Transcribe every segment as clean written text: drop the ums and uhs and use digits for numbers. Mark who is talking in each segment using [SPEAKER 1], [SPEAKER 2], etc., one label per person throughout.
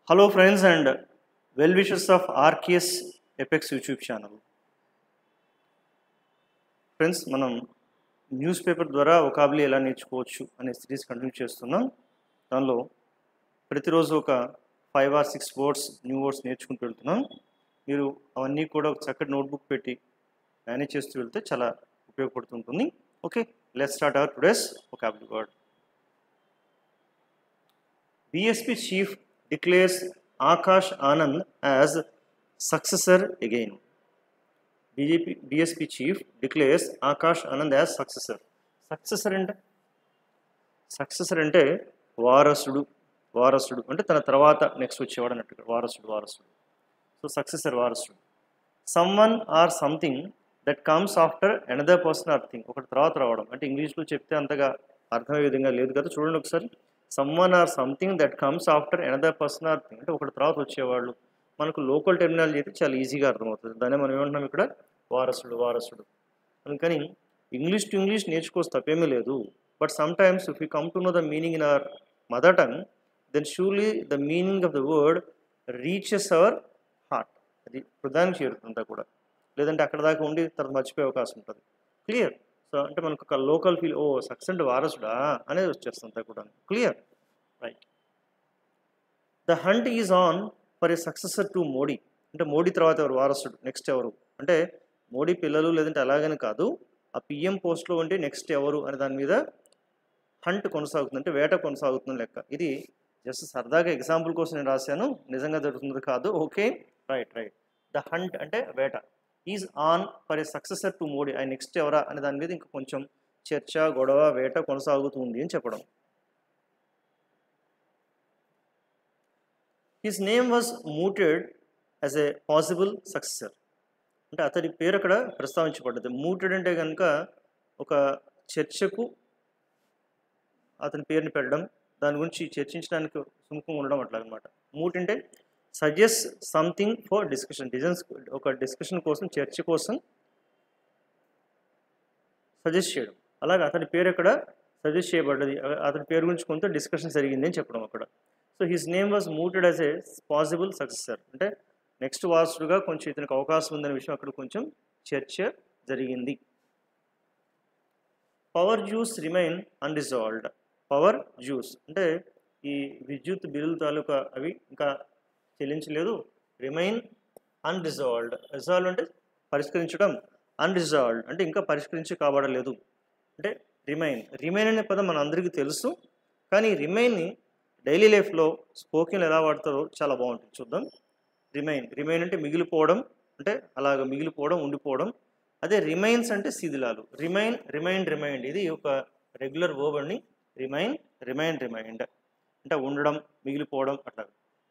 [SPEAKER 1] Hello friends and well wishers of RKS Apex YouTube channel. Friends మనం news paper ద్వారా vocabulary ఎలా నేర్చుకోవచ్చు అనే సిరీస్ కంటిన్యూ చేస్తున్నాం. దానిలో ప్రతిరోజు ఒక 5 or 6 వర్డ్స్ న్యూ వర్డ్స్ నేర్చుకుంటూ వెళ్తున్నాం. మీరు అవన్నీ కూడా ఒక చక్కటి నోట్బుక్ పెట్టి మేనేజ్ చేస్తూ వెళ్తే చాలా ఉపయోగపడుతుంటుంది. Okay, let's start our today's vocabulary word. BSP chief declares Akash Anand as successor again. BSP chief declares Akash Anand as successor. Successor అంటే వారసుడు అంటే తన తర్వాత నెక్స్ట్ వచ్చేవాడు అన్నట్టుగా వారసుడు. సో సక్సెసర్ వారసుడు. Someone or something that comes after another person are thing. ఒకటి తర్వాత రావడం అంటే ఇంగ్లీష్లో చెప్తే అంతగా అర్థమయ్యే విధంగా లేదు కదా, చూడండి ఒకసారి. Someone or something that comes after another person are thing అంటే ఒకటి తర్వాత వచ్చేవాళ్ళు. మనకు లోకల్ టెర్మినాలజీ అయితే చాలా ఈజీగా అర్థమవుతుంది. దాన్ని మనం ఏమంటున్నాం ఇక్కడ, వారసుడు. అందుకని ఇంగ్లీష్ టు ఇంగ్లీష్ నేర్చుకోవచ్చు, తప్పేమీ లేదు. But sometimes if you come to know the meaning in our mother tongue, then surely the meaning of the word reaches our heart. అది హృదయానికి చేరుతుందా కూడా, లేదంటే అక్కడ దాకా ఉండి తర్వాత మర్చిపోయే అవకాశం ఉంటుంది. క్లియర్? సో అంటే మనకు ఒక లోకల్ ఫీల్, ఓ సక్సెస్ అంటే వారసుడా అనేది వచ్చేస్తుంది కూడా. Clear? Right. The hunt is on for a successor to Modi. అంటే మోడీ తర్వాత ఎవరు వారసుడు, నెక్స్ట్ ఎవరు అంటే మోడీ పిల్లలు లేదంటే అలాగని కాదు, ఆ పిఎం పోస్ట్లో ఉంటే నెక్స్ట్ ఎవరు అనే దాని మీద హంట్ కొనసాగుతుంది, అంటే వేట కొనసాగుతుంది లెక్క. ఇది జస్ట్ సరదాగా ఎగ్జాంపుల్ కోసం నేను రాశాను, నిజంగా జరుగుతుంది కాదు. Okay, right. ద హంట్ అంటే వేట. Is on for a successor to Modi, ఆయన నెక్స్ట్ ఎవరా అనే దాని మీద ఇంకా కొంచెం చర్చ, గొడవ, వేట కొనసాగుతుంది అని చెప్పడం. His name was mooted as a possible successor. అంటే అతడి పేరు అక్కడ ప్రస్తావించబడ్డది. మూటెడ్ అంటే కనుక ఒక చర్చకు అతని పేరుని పెట్టడం, దాని గురించి చర్చించడానికి సుముఖంగా ఉండడం అట్లా అనమాట. మూట్ అంటే సజెస్ట్ సంథింగ్ ఫర్ డిస్కషన్, ఒక డిస్కషన్ కోసం, చర్చ కోసం సజెస్ట్ చేయడం. అలాగే అతని పేరు అక్కడ సజెస్ట్ చేయబడ్డది, అతని పేరు గురించి కొంత డిస్కషన్ జరిగింది అని చెప్పడం అక్కడ. So his name was mooted as a possible successor అంటే నెక్స్ట్ వారసుడుగా కొంచెం ఇతనికి అవకాశం ఉందనే విషయం అక్కడ కొంచెం చర్చ జరిగింది. Power dues remain unresolved. Power dues అంటే ఈ విద్యుత్ బిల్లుల తాలూకా అవి ఇంకా చెల్లించలేదు. Remain unresolved. రిజాల్వ్ అంటే పరిష్కరించడం, అన్రిజాల్వ్డ్ అంటే ఇంకా పరిష్కరించి కాబడలేదు. అంటే రిమైన్ అనే పదం మన అందరికీ తెలుసు, కానీ రిమైన్ని డైలీ లైఫ్లో స్పోకెన్ ఎలా వాడతారో చాలా బాగుంటుంది, చూద్దాం. రిమైన్ అంటే మిగిలిపోవడం, అంటే అలాగ మిగిలిపోవడం, ఉండిపోవడం. అదే రిమైన్స్ అంటే శిథిలాలు. రిమైండ్ ఇది ఒక రెగ్యులర్ వర్బ్ అని. రిమైండ్ అంటే ఉండడం, మిగిలిపోవడం అట్లా.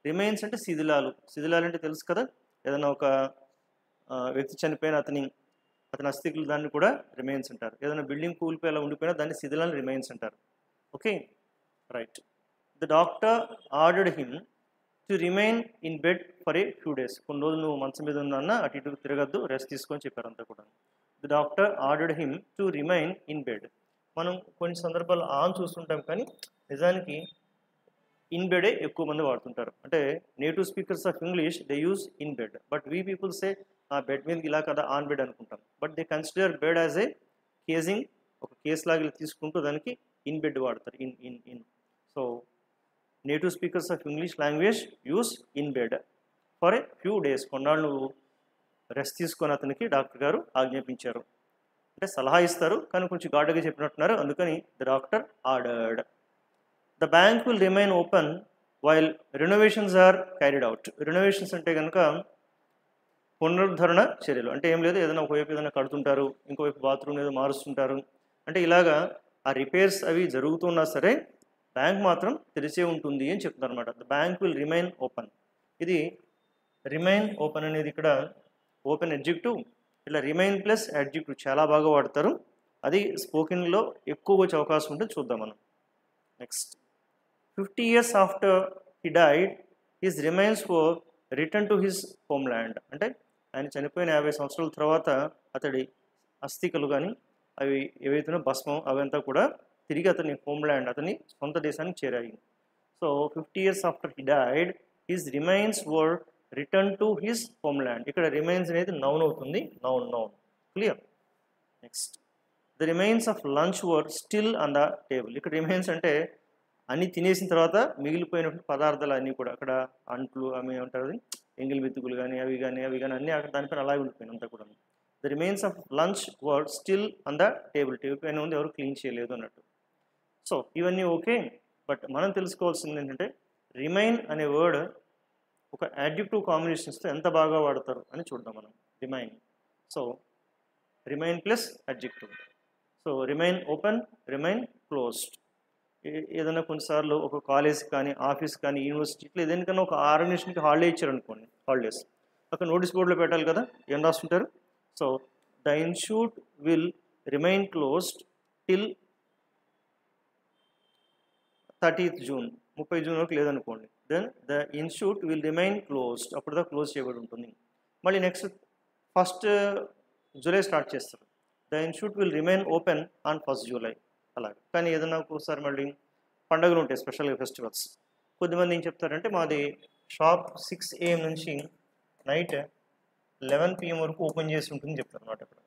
[SPEAKER 1] రిమైన్స్ అంటే శిథిలాలు అంటే తెలుసు కదా, ఏదైనా ఒక వ్యక్తి చనిపోయిన అతని అస్థికులు దాన్ని కూడా రిమైన్స్ అంటారు. ఏదైనా బిల్డింగ్ కూలిపోయి అలా ఉండిపోయినా దాన్ని శిథిలాలు రిమైన్స్ అంటారు. Okay, right. The doctor ordered him to remain in bed for a few days. కొన్ని రోజులు నువ్వు మంచం మీద ఉన్నా అటు ఇటు తిరగద్దు, రెస్ట్ తీసుకొని చెప్పారు అంతా కూడా. The doctor ordered him to remain in bed. మనం కొన్ని సందర్భాలు ఆన్ చూస్తుంటాం, కానీ నిజానికి ఇన్ బెడే ఎక్కువ మంది వాడుతుంటారు. అంటే native speakers of English they use in bed, but we people say ఆ బెడ్ మీద ఇలా కదా ఆన్ బెడ్ అనుకుంటాం. But they consider bed as a casing, ఒక కేస్ లాగా తీసుకుంటూ దానికి ఇన్ బెడ్ వాడతారు. In so native speakers of English language use in bed for a few days. కొన్నాళ్ళు నువ్వు రెస్ట్ తీసుకొని అతనికి డాక్టర్ గారు ఆజ్ఞాపించారు. అంటే సలహా ఇస్తారు, కానీ కొంచెం ఘాటుగా చెప్పినట్టున్నారు, అందుకని the doctor ordered. The bank will remain open while renovations are carried out. Renovations అంటే కనుక పునరుద్ధరణ చర్యలు. అంటే ఏం లేదు, ఏదైనా ఒకవైపు ఏదైనా కడుతుంటారు, ఇంకోవైపు బాత్రూమ్ ఏదో మారుస్తుంటారు. అంటే ఇలాగా ఆ రిపేర్స్ అవి జరుగుతున్నా సరే బ్యాంక్ మాత్రం తెరిచే ఉంటుంది అని చెప్తున్నారు అనమాట. The bank will remain open. ఇది రిమైన్ ఓపెన్ అనేది ఇక్కడ ఓపెన్ అడ్జెక్టివ్. ఇలా రిమైన్ ప్లస్ అడ్జెక్టివ్ చాలా బాగా వాడతారు. అది స్పోకెన్లో ఎక్కువ వచ్చే అవకాశం ఉంటుంది, చూద్దాం మనం. Next, 50 years after he died, his remains were returned to his homeland. అంటే ఆయన చనిపోయిన 50 సంవత్సరాల తర్వాత అతడి అస్థికలు కానీ అవి ఏవైతే భస్మం అవంతా కూడా తిరిగి అతని హోమ్ల్యాండ్, అతని సొంత దేశానికి చేరాయి. So 50 years after he died, his remains were written to his homeland. ఇక్కడ రిమైన్స్ అనేది నౌన్ అవుతుంది. Noun clear. Next the remains of lunch were still on the table. ఇక్కడ రిమైన్స్ అంటే అన్నీ తినేసిన తర్వాత మిగిలిపోయినటువంటి పదార్థాలు అన్నీ కూడా అక్కడ అంట్లు అవి ఏమంటారు ఎంగిలి మెతుకులు కానీ అవి కానీ అన్నీ అక్కడ దానిపైన అలాగే ఉండిపోయినాయి అంతా కూడా. The remains of lunch were still on the table పైన ఉంది, ఎవరు క్లీన్ చేయలేదు అన్నట్టు. సో ఇవన్నీ ఓకే. బట్ మనం తెలుసుకోవాల్సింది ఏంటంటే రిమైన్ అనే వర్డ్ ఒక యాడ్జెక్టివ్ కాంబినేషన్స్తో ఎంత బాగా వాడతారు అని చూద్దాం మనం. Remain, so remain plus adjective. So remain open, remain closed. ఏదైనా కొన్నిసార్లు ఒక కాలేజ్ కానీ ఆఫీస్ కానీ యూనివర్సిటీ ఇట్లా ఏదైనా ఒక ఆర్గనైజేషన్కి హాలిడే ఇచ్చారనుకోండి, హాలిడేస్ అక్కడ నోటీస్ బోర్డులో పెట్టాలి కదా, ఏం రాస్తుంటారు? So the institute will remain closed till 30th June, 30 June వరకు లేదనుకోండి, then the institute will remain closed, అప్పుడు దా క్లోజ్ చేయబడి ఉంటుంది. మళ్ళీ నెక్స్ట్ 1st July స్టార్ట్ చేస్తారు, the institute will remain open on 1st July అలాగే. కానీ ఏదైనా ఒకసారి మళ్ళీ పండుగలు ఉంటాయి, స్పెషల్గా ఫెస్టివల్స్. కొద్దిమంది ఏం చెప్తారంటే మాది షాప్ 6 AM నుంచి నైట్ 11 PM వరకు ఓపెన్ చేసి ఉంటుంది చెప్తారు అన్నమాట. ఇక్కడ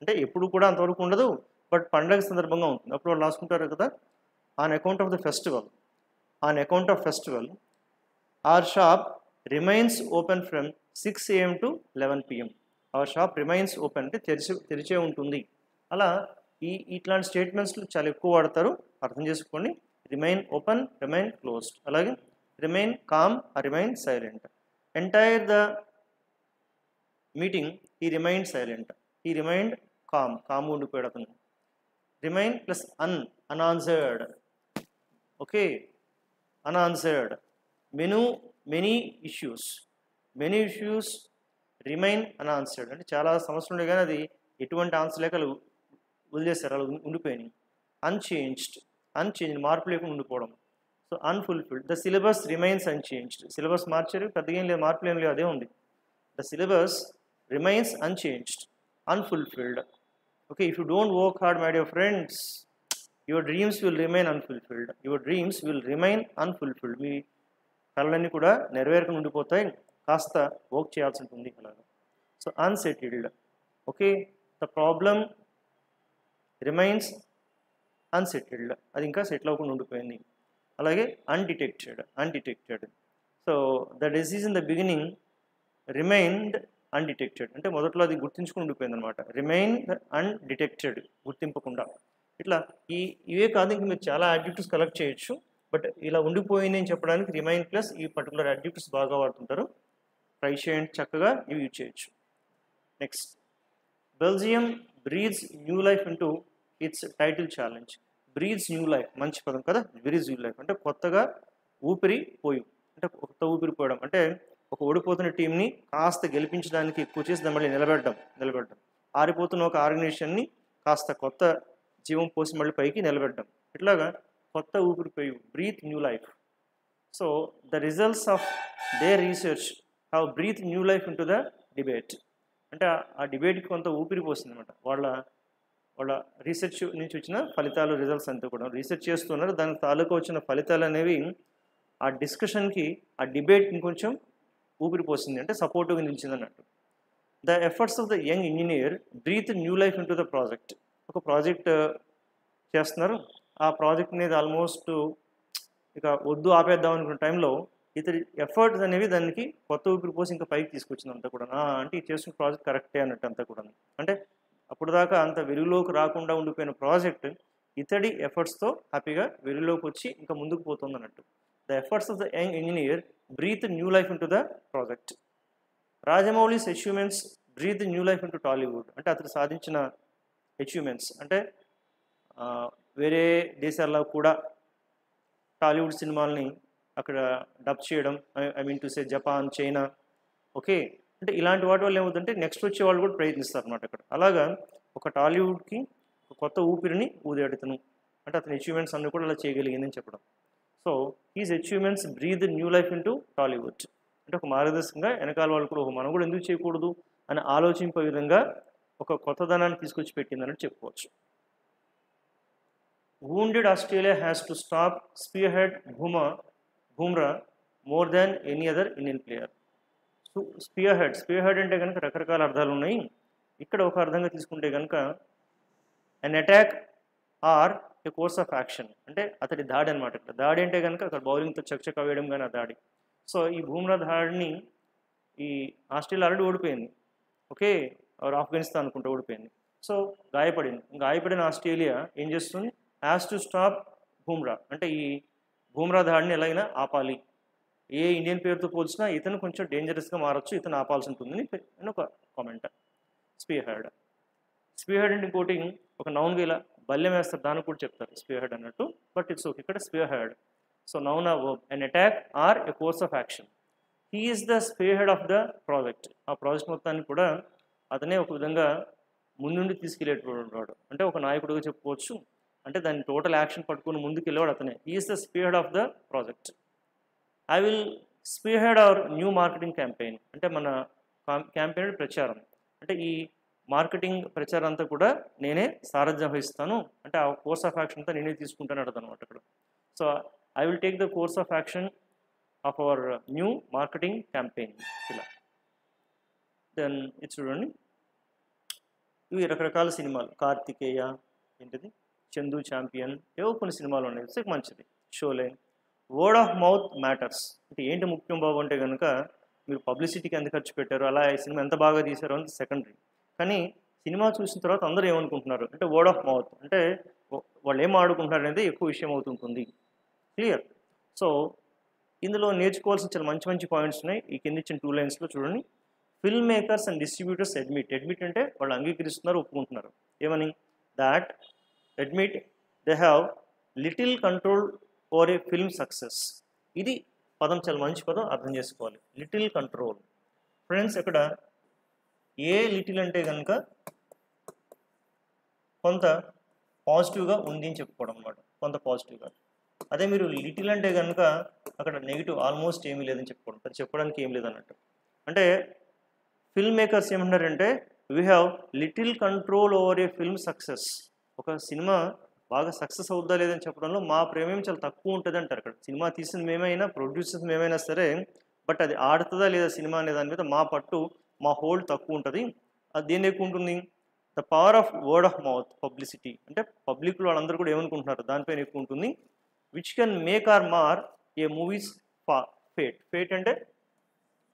[SPEAKER 1] అంటే ఎప్పుడు కూడా అంతవరకు ఉండదు, బట్ పండుగ సందర్భంగా ఉంటుంది. అప్పుడు వాళ్ళు రాసుకుంటారు కదా, on account of the festival, on account of festival hour shop remains open from 6 AM to 11 PM. Hour shop remains open అంటే తెరిచే ఉంటుంది. అలా ఇట్లాంటి స్టేట్మెంట్స్లు చాలా ఎక్కువ వాడతారు, అర్థం చేసుకోండి. Remain open, remain closed. అలాగే remain calm, remain silent. Entire the meeting he remained silent, he remained calm ఉండిపోయాడు అతను. Remain plus unanswered, okay, unanswered. Many issues remain unanswered అంటే చాలా సమస్యలు ఉండే కానీ అది ఎటువంటి ఆన్సర్ లేక వదిలేస్తారు, అలా ఉండిపోయినాయి. అన్చేంజ్డ్ మార్పు లేకుండా ఉండిపోవడం. So unfulfilled. The syllabus remains unchanged, syllabus మార్చారు, పెద్దగా ఏం లేదు, మార్పులు ఏం లేవు, అదే ఉంది. The syllabus remains unchanged, unfulfilled. Okay, if you don't work hard my dear friends, your dreams will remain unfulfilled. Your dreams will remain unfulfilled. మీ కళలన్నీ కూడా నెరవేరకుండా ఉండిపోతాయి, కాస్త వర్క్ చేయాల్సి ఉంటుంది అలాగా. So unsettled, okay, the problem remains unsettled, అది ఇంకా సెటిల్ అవ్వకుండా ఉండిపోయింది. అలాగే undetected. So the disease in the beginning remained undetected అంటే మొదట్లో అది గుర్తించుకుని ఉండిపోయింది అనమాట. రిమైన్డ్ అన్డిటెక్టెడ్, గుర్తింపకుండా. ఇట్లా ఇవే కాదు, ఇంక మీరు చాలా యాడ్జెక్టివ్స్ కలెక్ట్ చేయొచ్చు, బట్ ఇలా ఉండిపోయింది అని చెప్పడానికి రిమైన్ ప్లస్ ఈ పర్టికులర్ యాడ్జెక్టివ్స్ బాగా వాడుతుంటారు. ట్రై చేయండి, చక్కగా ఇవి యూజ్ చేయొచ్చు. Next, Belgium breathes new life into its title challenge. Breathes new life, మంచి పదం కదా. బ్రీత్స్ న్యూ లైఫ్ అంటే కొత్తగా ఊపిరి పోయి, అంటే కొత్త ఊపిరి పోయడం అంటే ఒక ఓడిపోతున్న టీంని కాస్త గెలిపించడానికి ఎక్కువ చేసి దాన్ని మళ్ళీ నిలబెట్టడం. ఆరిపోతున్న ఒక ఆర్గనైజేషన్ని కాస్త కొత్త జీవం పోసి మళ్ళీ పైకి నిలబెట్టడం. ఇట్లాగా కొత్త ఊపిరి పోయి, breathe new life. So the results of their research have breathe new life into the debate. అంటే ఆ డిబేట్కి కొంత ఊపిరి పోసింది అనమాట. వాళ్ళ రీసెర్చ్ నుంచి వచ్చిన ఫలితాలు, రిజల్ట్స్ అంతా కూడా రీసెర్చ్ చేస్తున్నారు, దానికి తాలూకా వచ్చిన ఫలితాలు అనేవి ఆ డిస్కషన్కి, ఆ డిబేట్కి ఇంకొంచెం ఊపిరి పోసింది, అంటే సపోర్టివ్గా నిలిచింది అన్నట్టు. The efforts of the young engineer breathe new life into the project. ఒక ప్రాజెక్ట్ చేస్తున్నారు, ఆ ప్రాజెక్ట్ అనేది ఆల్మోస్ట్ ఇక వద్దు ఆపేద్దాం అనుకున్న టైంలో ఇతడి ఎఫర్ట్స్ అనేవి దానికి కొత్త ఊపిరి పోసి ఇంకా పైకి తీసుకొచ్చింది అంతా కూడా. అంటే ఇది చేస్తున్న ప్రాజెక్ట్ కరెక్టే అన్నట్టు అంతా కూడా. అంటే అప్పుడు దాకా అంత వెలుగులోకి రాకుండా ఉండిపోయిన ప్రాజెక్ట్ ఇతడి ఎఫర్ట్స్తో హ్యాపీగా వెలుగులోకి వచ్చి ఇంకా ముందుకు పోతుంది అన్నట్టు. The efforts of the young engineer breathe new life into the project. Rajamouli's achievements breathe new life into Tollywood. అంటే అతను సాధించిన అచీవ్మెంట్స్ అంటే వేరే దేశాల్లో కూడా టాలీవుడ్ సినిమాల్ని అక్కడ డబ్ చేయడం, I mean to say Japan, China, okay, అంటే ఇలాంటి వాటి వల్ల ఏమవుతుందంటే నెక్స్ట్ వచ్చే వాళ్ళు కూడా ప్రయత్నిస్తారు అన్నమాట అక్కడ. అలాగా ఒక టాలీవుడ్కి ఒక కొత్త ఊపిరిని ఊదేడుతను, అంటే అతని అచీవ్మెంట్స్ అన్నీ కూడా అలా చేయగలిగిందని చెప్పడం. So his achievements breathe new life into Tollywood. అంటే ఒక మార్గదర్శకంగా వెనకాల వాళ్ళు కూడా మనం కూడా ఎందుకు చేయకూడదు అని ఆలోచింపే విధంగా ఒక కొత్తదనాన్ని తీసుకొచ్చి పెట్టిందని చెప్పుకోవచ్చు. Wounded Australia has to stop spearhead Bumrah more than any other Indian player. So spearhead అంటే కనుక రకరకాల అర్థాలు ఉన్నాయి. ఇక్కడ ఒక అర్థంగా తీసుకుంటే కనుక అన్ attack are A course of action, అంటే అతడి దాడి అనమాట. ఇక్కడ దాడి అంటే కనుక అక్కడ బౌలింగ్తో చకచక వేయడం కానీ ఆ దాడి. సో ఈ బూమ్రా దాడిని ఈ ఆస్ట్రేలియా ఆల్రెడీ ఓడిపోయింది, ఓకే, ఆఫ్ఘనిస్తాన్ అనుకుంటూ ఓడిపోయింది. సో గాయపడిన ఆస్ట్రేలియా ఏం చేస్తుంది, హ్యాస్ టు స్టాప్ బూమ్రా, అంటే ఈ బూమ్రా దాడిని ఎలాగైనా ఆపాలి. ఏ ఇండియన్ పేరుతో పోల్చినా ఇతను కొంచెం డేంజరస్గా మారచ్చు, ఇతను ఆపాల్సి ఉంటుందని ఒక కామెంట్. స్పియర్ హెడ్ అంటే ఇంకోటి ఒక నౌన్గా ఇలా బల్యం వేస్తారు, దాన్ని కూడా చెప్తారు స్పియర్ హెడ్ అన్నట్టు, బట్ ఇట్స్ ఓకే. ఇక్కడ spearhead. So noun an attack or a course of action. He is the spearhead of the project. ఆ ప్రాజెక్ట్ మొత్తాన్ని కూడా అతనే ఒక విధంగా ముందుండి తీసుకెళ్ళేటవాడు, అంటే ఒక నాయకుడిగా చెప్పుకోవచ్చు. అంటే దాన్ని టోటల్ యాక్షన్ పట్టుకుని ముందుకు వెళ్ళేవాడు అతనే. He is the spearhead of the project. I will spearhead our new marketing campaign, అంటే మన క్యాంపెయిన్ ప్రచారం, అంటే ఈ మార్కెటింగ్ ప్రచారం అంతా కూడా నేనే సారథ్యం వహిస్తాను, అంటే ఆ కోర్స్ ఆఫ్ యాక్షన్ అంతా నేనే తీసుకుంటాను అన్నమాట అక్కడ. So I will take the course of action of our new marketing campaign ఇలా. దెన్ ఇది చూడండి, ఇవి రకరకాల సినిమాలు, కార్తికేయ, ఏంటిది చందు ఛాంపియన్, ఏవో కొన్ని సినిమాలు ఉన్నాయి. సో మంచిది. Sholay. Word of mouth matters, అంటే ఏంటి ముఖ్యం బాబు అంటే కనుక మీరు పబ్లిసిటీకి ఎంత ఖర్చు పెట్టారు, అలా ఈ సినిమా ఎంత బాగా తీశారు అని సెకండరీ. కానీ సినిమా చూసిన తర్వాత అందరూ ఏమనుకుంటున్నారు అంటే వర్డ్ ఆఫ్ మౌత్, అంటే వాళ్ళు ఏం ఆడుకుంటున్నారు అనేది ఎక్కువ విషయం అవుతుంటుంది. క్లియర్. సో ఇందులో నేర్చుకోవాల్సిన చాలా మంచి మంచి పాయింట్స్ ఉన్నాయి. ఈ కింద ఇచ్చిన 2 లైన్స్లో చూడండి. Film makers and distributors admit అంటే వాళ్ళు అంగీకరిస్తున్నారు, ఒప్పుకుంటున్నారు. ఏమని? That admit they have little control over a film success. ఇది పదం చాలా మంచి పదం, అర్థం చేసుకోవాలి. Little control. ఫ్రెండ్స్ ఇక్కడ ఏ లిటిల్ అంటే కనుక కొంత పాజిటివ్గా ఉంది అని చెప్పుకోవడం అనమాట, కొంత పాజిటివ్గా. అదే మీరు లిటిల్ అంటే కనుక అక్కడ నెగిటివ్ ఆల్మోస్ట్ ఏమీ లేదని చెప్పుకోవడం, అది చెప్పడానికి ఏం లేదన్నట్టు. అంటే ఫిల్మ్ మేకర్స్ ఏమంటారంటే we have little control over a film success. ఒక సినిమా బాగా సక్సెస్ అవుద్దా లేదని చెప్పడంలో మా ప్రేమేం చాలా తక్కువ ఉంటుంది అంటారు. అక్కడ సినిమా తీసిన మేమైనా, ప్రొడ్యూసర్స్ మేమైనా సరే, బట్ అది ఆడుతుందా లేదా సినిమా అనే దాని మీద మా పట్టు, మా హోల్డ్ తక్కువ ఉంటుంది. అది దేని ఎక్కువ ఉంటుంది? The power of word of mouth publicity, అంటే పబ్లిక్లో వాళ్ళందరూ కూడా ఏమనుకుంటున్నారు దానిపైన ఎక్కువ ఉంటుంది. విచ్ కెన్ మేక్ ఆర్ మార్ ఏ మూవీస్ ఫేట్. ఫేట్ అంటే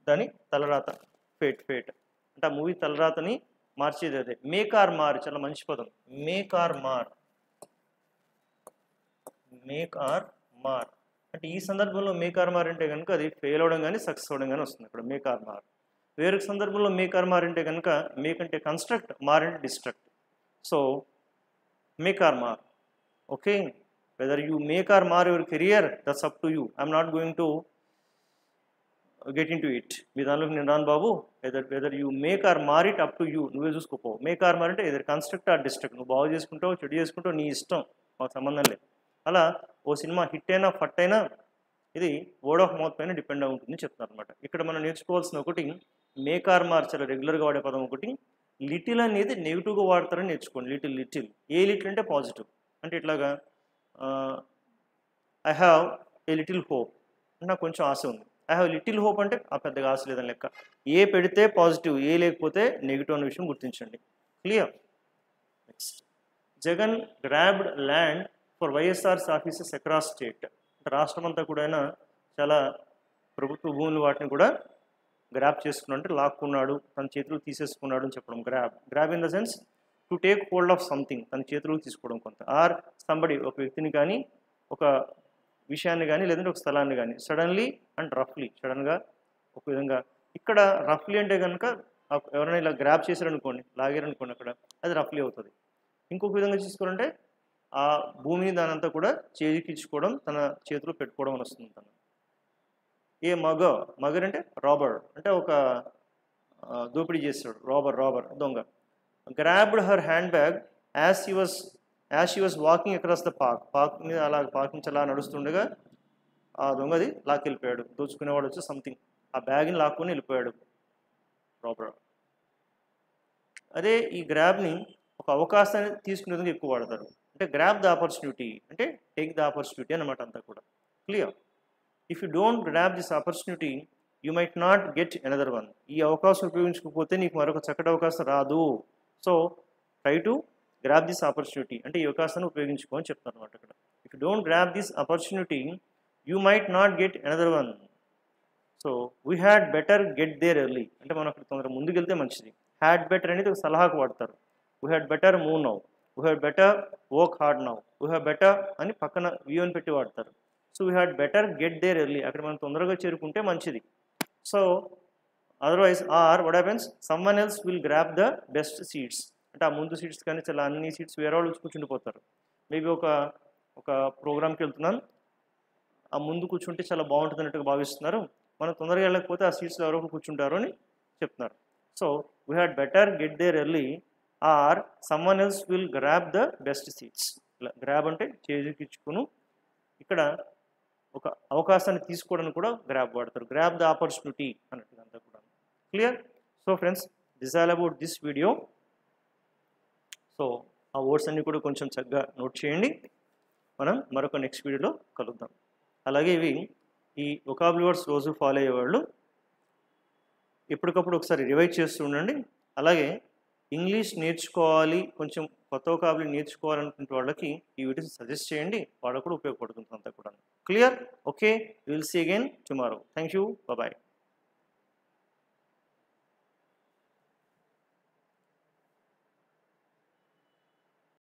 [SPEAKER 1] దాని తలరాత, ఫేట్ అంటే ఆ మూవీ తలరాతని మార్చేది అదే. మేక్ ఆర్ మార్ చాలా మంచి పదం, మేక్ ఆర్ మార్ అంటే ఈ సందర్భంలో మేక్ ఆర్ మార్ అంటే కనుక అది ఫెయిల్ అవడం కానీ సక్సెస్ అవడం కానీ వస్తుంది ఇక్కడ మేక్ ఆర్ మార్. వేరొక సందర్భంలో మేక్ ఆర్ మార్ అంటే కనుక మేక్ అంటే కన్స్ట్రక్ట్, మార్ అంటే destruct. So make or mar, okay. Whether you make or mar your career, that's up to you. I'm not going to get into it. మీ దానిలోకి నేను రాను బాబు. Whether you make or mar it, up to you, నువ్వే చూసుకోపో. Make or మార్ అంటే either construct are destruct, నువ్వు బాగు చేసుకుంటావు చెడు చేసుకుంటావు, నీ ఇష్టం, మాకు సంబంధం లేదు. అలా ఓ సినిమా హిట్ అయినా ఫట్ అయినా ఇది వర్డ్ ఆఫ్ మౌత్ పైన డిపెండ్ అవుతుందని చెప్తున్నారు అనమాట. ఇక్కడ మనం నేర్చుకోవాల్సిన ఒకటి మేక్ ఆర్ మార్ చాలా రెగ్యులర్గా వాడే పదం ఒకటి. లిటిల్ అనేది నెగిటివ్గా వాడతారని నేర్చుకోండి. లిటిల్ ఏ లిటిల్ అంటే పాజిటివ్, అంటే ఇట్లాగా I have a little hope అంటే నాకు కొంచెం ఆశ ఉంది. ఐ హ్యావ్ లిటిల్ హోప్ అంటే ఆ పెద్దగా ఆశ లేదని లెక్క. ఏ పెడితే పాజిటివ్, ఏ లేకపోతే నెగిటివ్ అనే విషయం గుర్తించండి. Clear. Next, Jagan grabbed land for YSR's offices across state. రాష్ట్రం అంతా కూడా చాలా ప్రభుత్వ భూములు వాటిని కూడా గ్రాబ్ చేసుకున్నాడు, అంటే లాక్కున్నాడు, తన చేతులకు తీసేసుకున్నాడు అని చెప్పడం. Grab in the sense to take hold of something, తన చేతులకు తీసుకోవడం కొంత. ఆర్ సంబడి, ఒక వ్యక్తిని కానీ ఒక విషయాన్ని కానీ లేదంటే ఒక స్థలాన్ని కానీ. సడన్లీ అండ్ రఫ్లీ, సడన్గా ఒక విధంగా. ఇక్కడ రఫ్లీ అంటే కనుక ఎవరైనా ఇలా గ్రాబ్ చేశారనుకోండి, లాగారనుకోండి, అక్కడ అది రఫ్లీ అవుతుంది. ఇంకొక విధంగా చూసుకోవాలంటే ఆ భూమిని దానంతా కూడా చేజికిచ్చుకోవడం, తన చేతిలో పెట్టుకోవడం అని వస్తుంది. తను ఏ మగర్ అంటే రాబర్, అంటే ఒక దోపిడీ చేస్తాడు, రాబర్ దొంగ. Grabbed her hand bag as she was walking across the park మీద అలా పార్క్ నుంచి అలా నడుస్తుండగా ఆ దొంగది లాక్కెళ్ళిపోయాడు. దోచుకునేవాడు వచ్చి సంథింగ్ ఆ బ్యాగ్ని లాక్కొని వెళ్ళిపోయాడు రాబర్. అదే ఈ గ్రాబ్ని ఒక అవకాశాన్ని తీసుకునే విధంగా ఎక్కువ వాడతారు. అంటే గ్రాబ్ ద ఆపర్చునిటీ, అంటే టేక్ ద ఆపర్చునిటీ అన్నమాట అంతా కూడా. Clear. If you don't grab this opportunity you might not get another one. ఈ అవకాశం ఉపయోగించకపోతే నీకు మరొక చక్కటి అవకాశం రాదు. So try to grab this opportunity అంటే ఈ అవకాశాన్ని ఉపయోగించుకో అని చెప్తాను అనమాట ఇక్కడ. If you don't grab this opportunity you might not get another one. So we had better get there early అంటే మనం అక్కడ తొందరగా ముందుకెళ్తే మంచిది. హ్యాడ్ బెటర్ అనేది ఒక సలహాకు వాడతారు. We had better move now, we had better work hard now, we had better అని పక్కన వ్యూ అని పెట్టి వాడతారు. So we had better get there early అక్కడ మనం తొందరగా చేరుకుంటే మంచిది. So otherwise or what happens someone else will grab the best seats అంటే ఆ ముందు సీట్స్ కానీ చాలా అన్ని సీట్స్ వేరే వాళ్ళు కూర్చుండిపోతారు. మేబీ ఒక ప్రోగ్రామ్కి వెళ్తున్నాం, ఆ ముందు కూర్చుంటే చాలా బాగుంటుంది అన్నట్టుగా భావిస్తున్నారు. మనం తొందరగా వెళ్ళకపోతే ఆ సీట్స్లో ఎవరో కూర్చుంటారు అని చెప్తున్నారు. So we had better get there early or someone else will grab the best seats. ఇలా గ్రాబ్ అంటే చేజికిచ్చుకును, ఇక్కడ ఒక అవకాశాన్ని తీసుకోవడానికి కూడా గ్రాబ్ వాడతారు. గ్రాబ్ ద ఆపర్చునిటీ అన్నట్టుగా అంతా కూడా clear. So friends this all about this video. So ఆ వర్డ్స్ అన్నీ కూడా కొంచెం చక్కగా నోట్ చేయండి. మనం మరొక నెక్స్ట్ వీడియోలో కలుద్దాం. అలాగే ఈ వొకాబులరీ వర్డ్స్ రోజు ఫాలో అయ్యేవాళ్ళు ఎప్పటికప్పుడు ఒకసారి రివైజ్ చేస్తూ ఉండండి. అలాగే ఇంగ్లీష్ నేర్చుకోవాలి, కొంచెం కొత్త వొకాబులరీ నేర్చుకోవాలనుకునే వాళ్ళకి ఈ వీడియోస్ సజెస్ట్ చేయండి, వాళ్ళకు కూడా ఉపయోగపడుతుంది అంతా కూడా. Clear? Okay, will see again tomorrow. Thank you, bye.